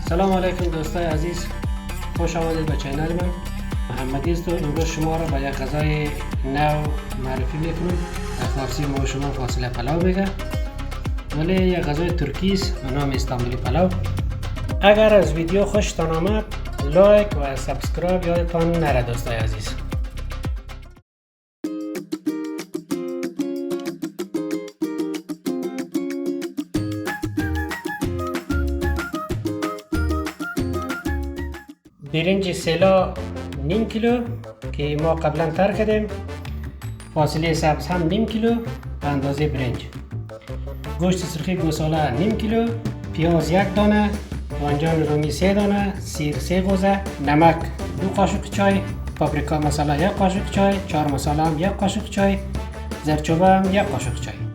سلام علیکم دوستای عزیز، خوش آمدید به چینل من. محمدی است و امروز شما را به یک غذای نو معرفی میکنم. در فارسی ما شما فاصله پلاو میگه، ولی یک غذای ترکی است به نام استانبولی پلاو. اگر از ویدیو خوشتان آمد لایک و سابسکرایب یادتان نره دوستای عزیز. برنج سیلا نیم کیلو که ما قبلا تر کردیم، فاصله سبز هم نیم کیلو به اندازه برنج، گوشت سرخی گوساله نیم کیلو، پیاز یک دانه، بانجان رومی 3 دانه، سیر 3 قوزه، نمک 2 قاشق چای، پاپریکا مساله 1 قاشق چای، چهار مساله هم 1 قاشق چای، زردچوبه هم 1 قاشق چای.